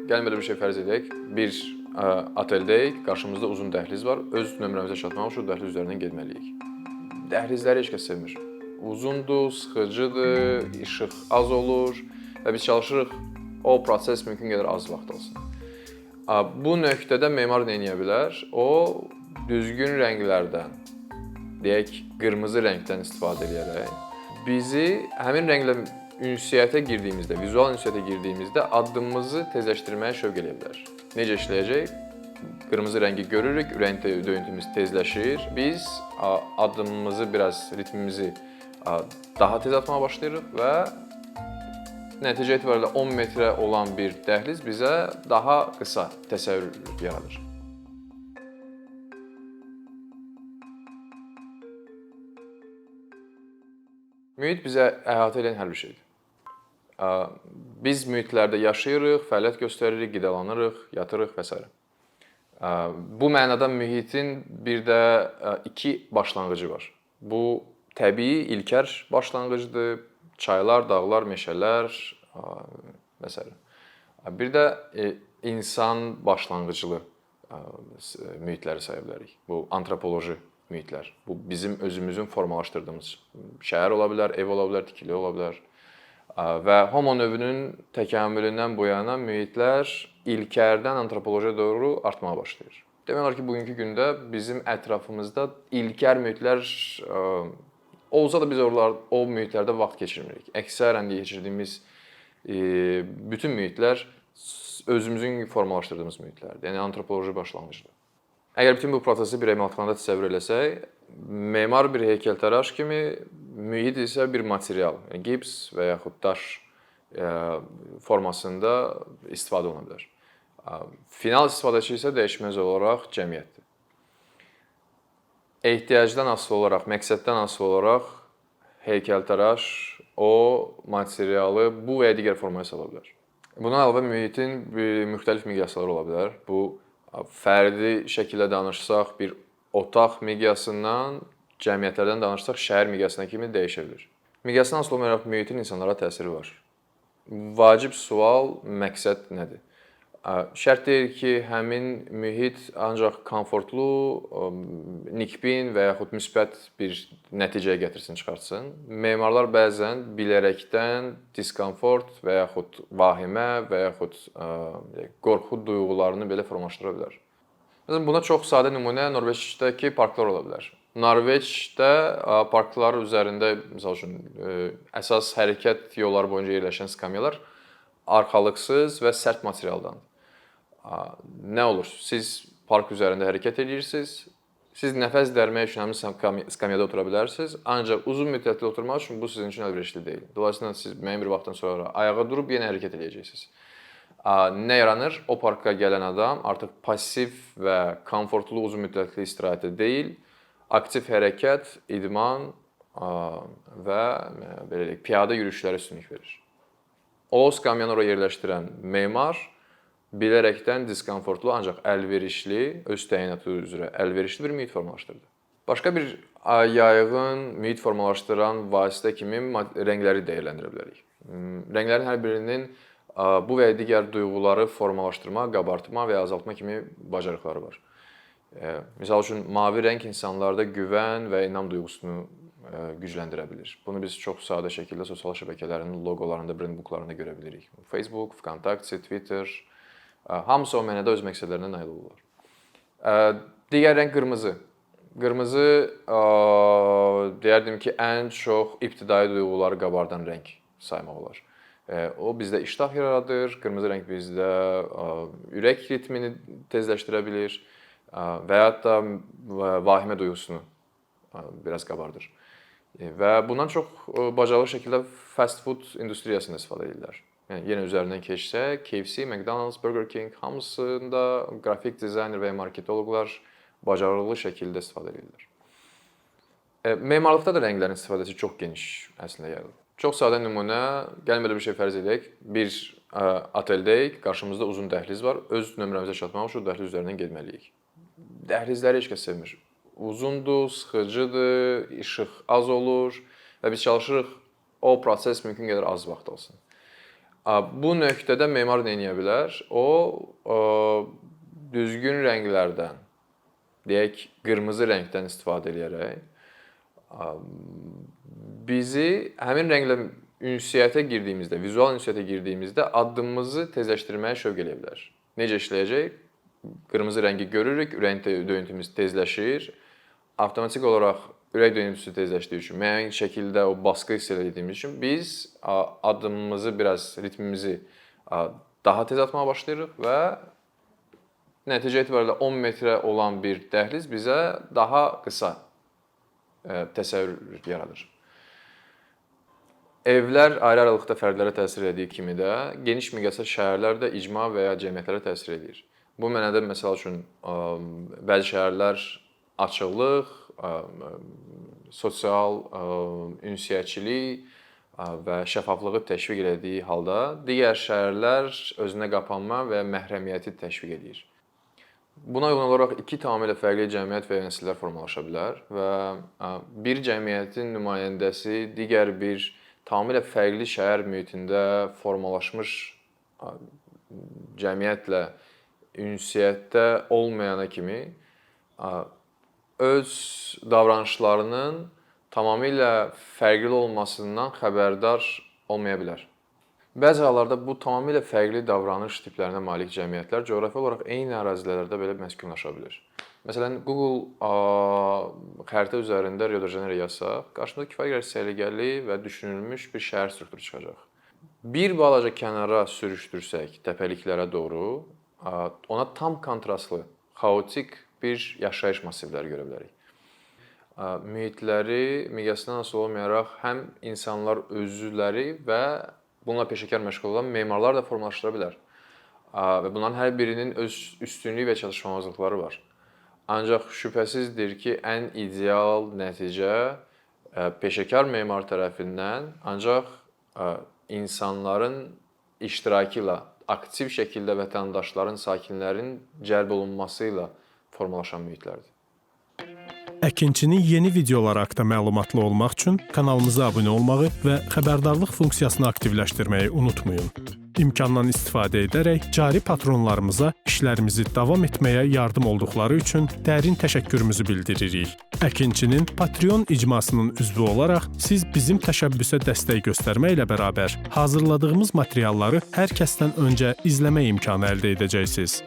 Gəlin belə bir şey fərz edək. Bir oteldəyik, qarşımızda uzun dəhliz var. Öz nömrəmizə çatmaq üçün dəhliz üzərindən getməliyik. Dəhlizləri heç kəs sevmir. Uzundur, sıxıcıdır, işıq az olur və biz çalışırıq o proses mümkün qədər az vaxt alsın. Bu nöqtədə memar nə edə bilər? O düzgün rənglərdən, deyək, qırmızı rəngdən istifadə edərək bizi həmin rənglə ünsiyyətə girdiyimizdə, vizual ünsiyyətə girdiyimizdə addımımızı tezləşdirməyə şövq edə bilər. Necə işləyəcək? Qırmızı rəngi görürük, ürək döyüntümüz tezləşir. Biz addımımızı, biraz ritmimizi daha tez atmağa başlayırıq və nəticə etibarilə 10 metrə olan bir dəhliz bizə daha qısa təsəvvür yaradır. Mühit bizə əhatə edən hər bir şeydir. Biz mühitlərdə yaşayırıq, fəaliyyət göstəririk, qidalanırıq, yatırıq və s. Bu mənada mühitin bir də iki başlanğıcı var. Bu təbii, ilkər başlanğıcdır. Çaylar, dağlar, meşələr və s. Bir də insan başlanğıclı mühitləri saya bilərik. Bu antropoloji mühitlər. Bu bizim özümüzün formalaşdırdığımız şəhər ola bilər, ev ola bilər, tikili ola bilər. Və homo növünün təkamülündən bu yana mühitlər ilkərdən antropolojiyaya doğru artmağa başlayır. Demək olar ki, bugünkü gündə bizim ətrafımızda ilkər mühitlər olsa da biz o mühitlərdə vaxt keçirmirik. Əksərən keçirdiyimiz bütün mühitlər özümüzün formalaşdırdığımız mühitlərdir. Yəni antropoloji başlanğıcdır. Əgər bütün bu prosesi bir emalatxanada təsəvvür eləsək, memar bir heykəltaraş kimi, mühit isə bir material, yəni gips və yaxud daş formasında istifadə oluna bilər. Final istifadəçi isə dəyişməz olaraq cəmiyyətdir. Ehtiyacdan asılı olaraq, məqsəddən asılı olaraq heykəltaraş o materialı bu və ya digər formaya sala bilər. Bundan əlavə mühitin müxtəlif miqyasları ola bilər. Bu fərdi şəkildə danışsaq bir otaq miqyasından, cəmiyyətlərdən danışsaq şəhər miqyasına kimi dəyişə bilər. Miqyasdan asılı olmayaraq mühitin insanlara təsiri var. Vacib sual məqsəd nədir? Şərt deyil ki, həmin mühit ancaq komfortlu, nikbin və yaxud müsbət bir nəticəyə gətirsin, çıxartsın. Memarlar bəzən bilərəkdən diskomfort və yaxud vahimə və yaxud qorxu duyğularını belə formalaşdıra bilər. Məsələn, buna çox sadə nümunə Norveçdəki parklar ola bilər. Norveçdə parklar üzərində, misal üçün, əsas hərəkət yolları boyunca yerləşən skamyalar arxalıqsız və sərt materialdandır. Nə olur? Siz park üzərində hərəkət edirsiniz, siz nəfəs dərmək üçün həmin skamyada otura bilərsiniz, ancaq uzun müddətli oturmaq üçün bu sizin üçün əlverişli deyil. Dolayısıyla siz müəyyən bir vaxtdan sonra ayağa durub yenə hərəkət edəcəksiniz. Nə yaranır? O parka gələn adam artıq pasiv və komfortlu uzun müddətli istirahətə deyil, aktiv hərəkət, idman və belə deyək, piyada yürüyüşlərə üstünlük verir. O skamyanı oraya yerləşdirən memar bilərəkdən diskomfortlu, ancaq əlverişli, öz təyinatı üzrə əlverişli bir mühit formalaşdırdı. Başqa bir yayğın mühit formalaşdıran vasitə kimi rəngləri dəyərləndirə bilərik. Rənglərin hər birinin bu və ya digər duyğuları formalaşdırma, qabartma və ya azaltma kimi bacarıqları var. Misal üçün, mavi rəng insanlarda güvən və inam duyğusunu gücləndirə bilir. Bunu biz çox sadə şəkildə sosial şəbəkələrin loqolarında, brendbooklarında görə bilirik. Facebook, Vkontakte, Twitter, hamısı o mənada öz məqsədlərinə nail olurlar. Digər rəng qırmızı. Qırmızı, deyərdim ki, ən çox ibtidai duyğuları qabardan rəng saymaq olar. O bizdə iştah yaradır, qırmızı rəng bizdə ürək ritmini tezləşdirə bilir və ya da vahimə duyğusunu biraz qabardır. Və bundan çox bacarıqlı şəkildə fast food industriyasında istifadə edirlər. Yəni, yenə üzərindən keçsək, KFC, McDonald's, Burger King hamısında qrafik dizayner və ya marketoloqlar bacarıqlı şəkildə istifadə edirlər. Memarlıqda da rənglərin istifadəsi çox geniş əslində yayılır. Çox sadə nümunə, gəlin belə bir şey fərz edək. Bir oteldəyik, qarşımızda uzun dəhliz var. Öz nömrəmizə çatmaq üçün dəhliz üzərindən getməliyik. Dəhlizləri heç kəs sevmir. Uzundur, sıxıcıdır, işıq az olur və biz çalışırıq o proses mümkün qədər az vaxt alsın. Bu nöqtədə memar nə edə bilər? O düzgün rənglərdən, deyək, qırmızı rəngdən istifadə edərək bizi həmin rənglə ünsiyyətə girdiyimizdə, vizual ünsiyyətə girdiyimizdə addımımızı tezləşdirməyə şövq eləyə bilər. Necə işləyəcək? Qırmızı rəngi görürük, ürək döyüntümüz tezləşir. Avtomatik olaraq ürək döyüntüsü tezləşdiyi üçün, müəyyən şəkildə o baskı hiss etdiyimiz üçün biz addımımızı biraz, ritmimizi daha tez atmağa başlayırıq və nəticə etibarilə 10 metrə olan bir dəhliz bizə daha qısa təsəvvür yaradır. Evlər ayrı aralıqda fərdlərə təsir etdiyi kimi də geniş miqyasda şəhərlər də icma və ya cəmiyyətlərə təsir edir. Bu mənada məsəl üçün bəzi şəhərlər açıqlıq, sosial ünsiyyətçilik və şəffaflığı təşviq etdiyi halda digər şəhərlər özünə qapanma və məhrəmiyyəti təşviq edir. Buna uyğun olaraq iki tamamilə fərqli cəmiyyət və ya nəsillər formalaşa bilər və bir cəmiyyətin nümayəndəsi digər bir tamamilə fərqli şəhər mühitində formalaşmış cəmiyyətlə ünsiyyətdə olmayana kimi öz davranışlarının tamamilə fərqli olmasından xəbərdar olmaya bilər. Bəzi hallarda bu tamamilə fərqli davranış tiplərinə malik cəmiyyətlər coğrafi olaraq eyni ərazilərdə belə məskunlaşa bilir. Məsələn, Google xəritə üzərində Rio de Janeiro yazsaq, qarşımıza kifayət qədər səliqəli və düşünülmüş bir şəhər strukturu çıxacaq. Bir balaca kənara sürüşdürsək təpəliklərə doğru, ona tam kontrastlı, xaotik bir yaşayış massivləri görə bilərik. Mühitləri miqyasından asılı olmayaraq həm insanlar özləri və bununla peşəkar məşğul olan memarlar da formalaşdıra bilər. Və bunların hər birinin öz üstünlüyü və çatışmamazlıqları var. Ancaq şübhəsizdir ki, ən ideal nəticə peşəkar memar tərəfindən ancaq insanların iştirakı ilə, aktiv şəkildə vətəndaşların, sakinlərin cəlb olunması ilə formalaşan mühitlərdir. Əkinçinin yeni videoları haqqında məlumatlı olmaq üçün kanalımıza abunə olmağı və xəbərdarlıq funksiyasını aktivləşdirməyi unutmayın. İmkandan istifadə edərək cari patronlarımıza işlərimizi davam etməyə yardım olduqları üçün dərin təşəkkürümüzü bildiririk. Əkinçinin Patreon icmasının üzvü olaraq siz bizim təşəbbüsə dəstək göstərməklə bərabər hazırladığımız materialları hər kəsdən öncə izləmə imkanı əldə edəcəksiniz.